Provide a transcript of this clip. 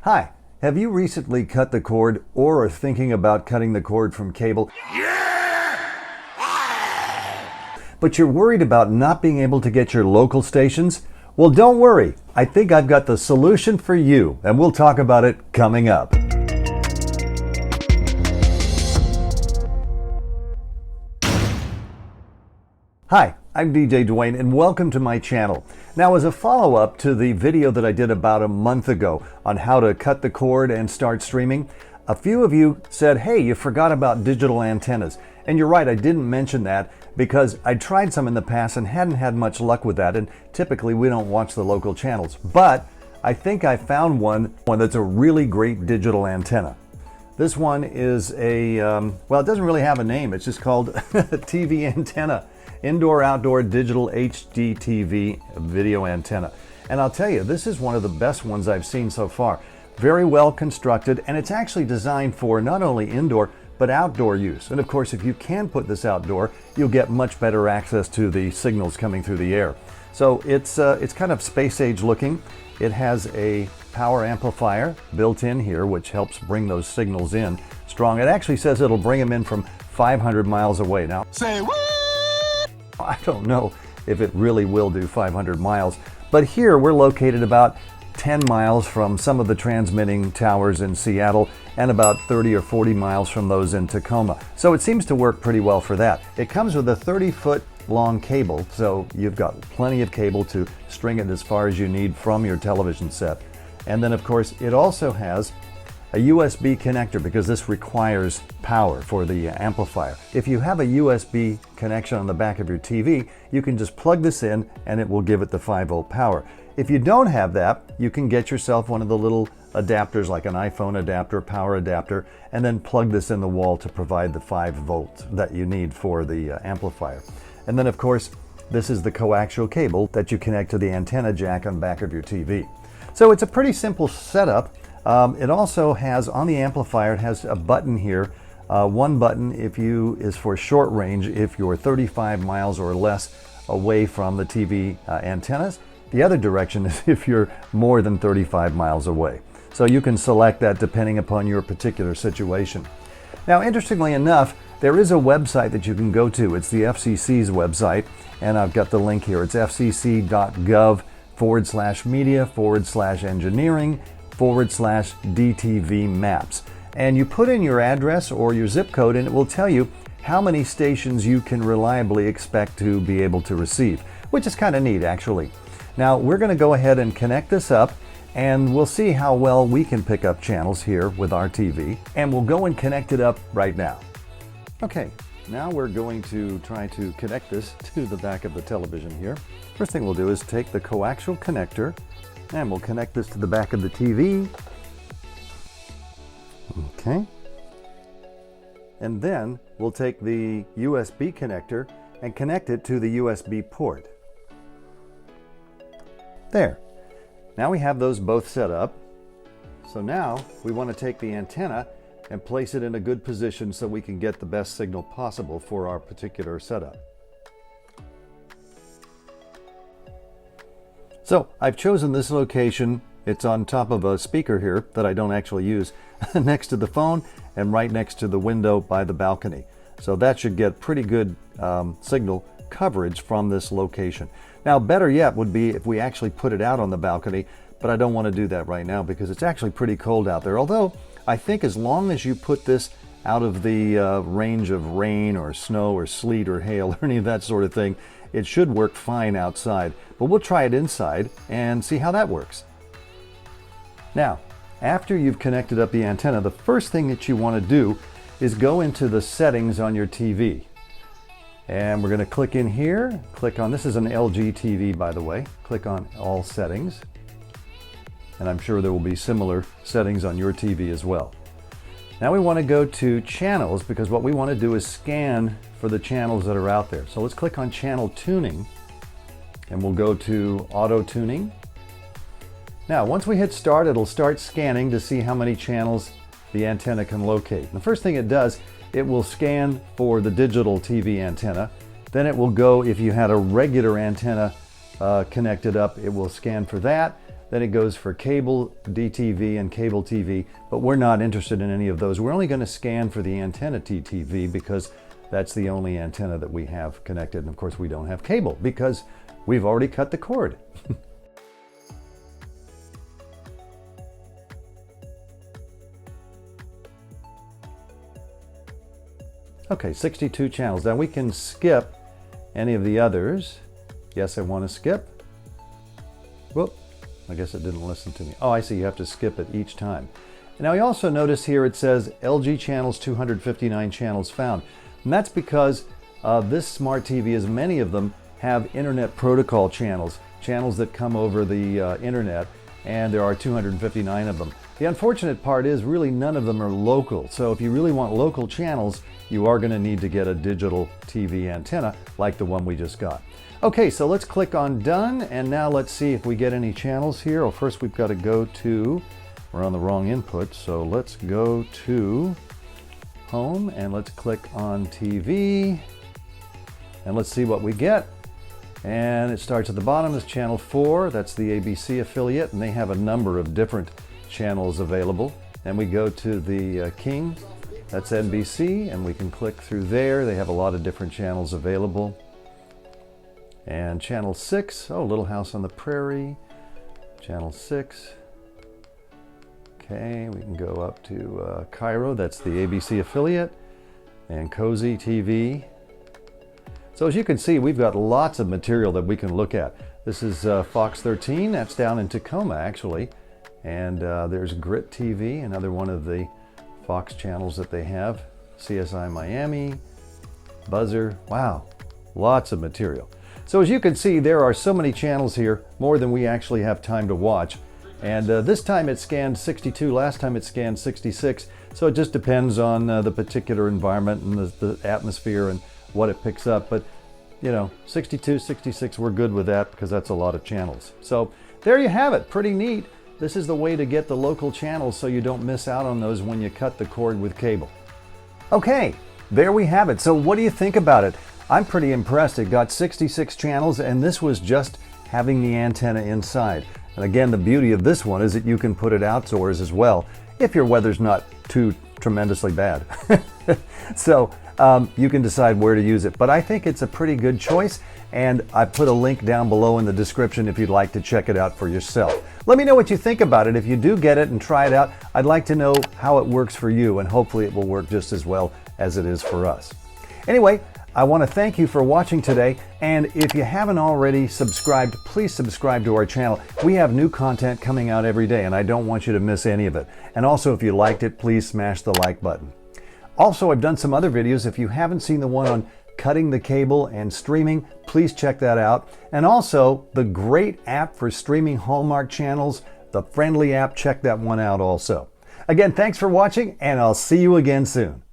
Hi, have you recently cut the cord or are thinking about cutting the cord from cable? But you're worried about not being able to get your local stations? Well, don't worry. I think I've got the solution for you, and we'll talk about it coming up. Hi, I'm DJ Dwayne, and welcome to my channel. Now, as a follow-up to the video that I did about a month ago on how to cut the cord and start streaming, a few of you said, hey, you forgot about digital antennas. And you're right, I didn't mention that because I tried some in the past and hadn't had much luck with that, and typically we don't watch the local channels. But I think I found one that's a really great digital antenna. This one is a, well, it doesn't really have a name, it's just called TV antenna. Indoor-outdoor digital HD TV video antenna. And I'll tell you, this is one of the best ones I've seen so far. Very well constructed, and it's actually designed for not only indoor, but outdoor use. And of course, if you can put this outdoor, you'll get much better access to the signals coming through the air. So it's kind of space-age looking. It has a power amplifier built in here, which helps bring those signals in strong. It actually says it'll bring them in from 500 miles away. Now, say what? I don't know if it really will do 500 miles, but here we're located about 10 miles from some of the transmitting towers in Seattle and about 30 or 40 miles from those in Tacoma. So it seems to work pretty well for that. It comes with a 30-foot long cable, so you've got plenty of cable to string it as far as you need from your television set. And then of course it also has a USB connector because this requires power for the amplifier. If you have a USB connection on the back of your TV, you can just plug this in and it will give it the 5-volt power. If you don't have that, you can get yourself one of the little adapters like an iPhone adapter, power adapter, and then plug this in the wall to provide the 5 volts that you need for the amplifier. And then of course, this is the coaxial cable that you connect to the antenna jack on the back of your TV. So it's a pretty simple setup. It also has, on the amplifier, it has a button here. One button is for short range, if you're 35 miles or less away from the TV antennas. The other direction is if you're more than 35 miles away. So you can select that depending upon your particular situation. Now, interestingly enough, there is a website that you can go to. It's the FCC's website, and I've got the link here. It's fcc.gov/media/engineering/DTV maps. And you put in your address or your zip code and it will tell you how many stations you can reliably expect to be able to receive, which is kind of neat actually. Now we're going to go ahead and connect this up and we'll see how well we can pick up channels here with our TV, and we'll go and connect it up right now. Okay, now we're going to try to connect this to the back of the television here. First thing we'll do is take the coaxial connector and we'll connect this to the back of the TV. Okay. And then we'll take the USB connector and connect it to the USB port. There. Now we have those both set up. So now we want to take the antenna and place it in a good position so we can get the best signal possible for our particular setup. So I've chosen this location. It's on top of a speaker here that I don't actually use, next to the phone and right next to the window by the balcony. So that should get pretty good signal coverage from this location. Now, better yet would be if we actually put it out on the balcony, but I don't want to do that right now because it's actually pretty cold out there. Although I think as long as you put this out of the range of rain or snow or sleet or hail or any of that sort of thing, it should work fine outside. But we'll try it inside and see how that works. Now, after you've connected up the antenna, the first thing that you want to do is go into the settings on your TV. And we're going to click in here, click on, this is an LG TV by the way, click on all settings. And I'm sure there will be similar settings on your TV as well. Now we want to go to channels because what we want to do is scan for the channels that are out there. So let's click on channel tuning and we'll go to auto tuning. Now once we hit start, it'll start scanning to see how many channels the antenna can locate. And the first thing it does, it will scan for the digital TV antenna. Then it will go, if you had a regular antenna connected up, it will scan for that. Then it goes for cable DTV and cable TV, but we're not interested in any of those. We're only going to scan for the antenna TTV because that's the only antenna that we have connected. And of course we don't have cable because we've already cut the cord. Okay, 62 channels. Now we can skip any of the others. Yes, I want to skip. Whoop, I guess it didn't listen to me. Oh, I see, you have to skip it each time. Now you also notice here it says LG channels, 259 channels found. And that's because this smart TV, as many of them, have internet protocol channels, channels that come over the internet, and there are 259 of them. The unfortunate part is really none of them are local. So if you really want local channels, you are going to need to get a digital TV antenna like the one we just got. Okay, so let's click on done, and now let's see if we get any channels here. Well, first we've got to go to, we're on the wrong input, so let's go to home and let's click on TV and let's see what we get. And it starts at the bottom as channel 4. That's the ABC affiliate, and they have a number of different channels available. And we go to the King, that's NBC, and we can click through there. They have a lot of different channels available. And channel 6, oh, Little House on the Prairie, channel 6. Okay, we can go up to Cairo, that's the ABC affiliate, and Cozy TV. So as you can see, we've got lots of material that we can look at. This is Fox 13, that's down in Tacoma actually. And there's Grit TV, another one of the Fox channels that they have. CSI Miami, Buzzer, wow, lots of material. So as you can see, there are so many channels here, more than we actually have time to watch. And this time it scanned 62, last time it scanned 66. So it just depends on the particular environment and the atmosphere and what it picks up. But you know, 62, 66, we're good with that because that's a lot of channels. So there you have it, pretty neat. This is the way to get the local channels so you don't miss out on those when you cut the cord with cable. Okay, there we have it. So what do you think about it? I'm pretty impressed. It got 66 channels, and this was just having the antenna inside. And again, the beauty of this one is that you can put it outdoors as well if your weather's not too tremendously bad. So you can decide where to use it. But I think it's a pretty good choice, and I put a link down below in the description if you'd like to check it out for yourself. Let me know what you think about it. If you do get it and try it out, I'd like to know how it works for you, and hopefully it will work just as well as it is for us. Anyway, I want to thank you for watching today, and if you haven't already subscribed, please subscribe to our channel. We have new content coming out every day, and I don't want you to miss any of it. And also, if you liked it, please smash the like button. Also, I've done some other videos. If you haven't seen the one on cutting the cable and streaming, please check that out. And also, the great app for streaming Hallmark channels, the Friendly app, check that one out also. Again, thanks for watching, and I'll see you again soon.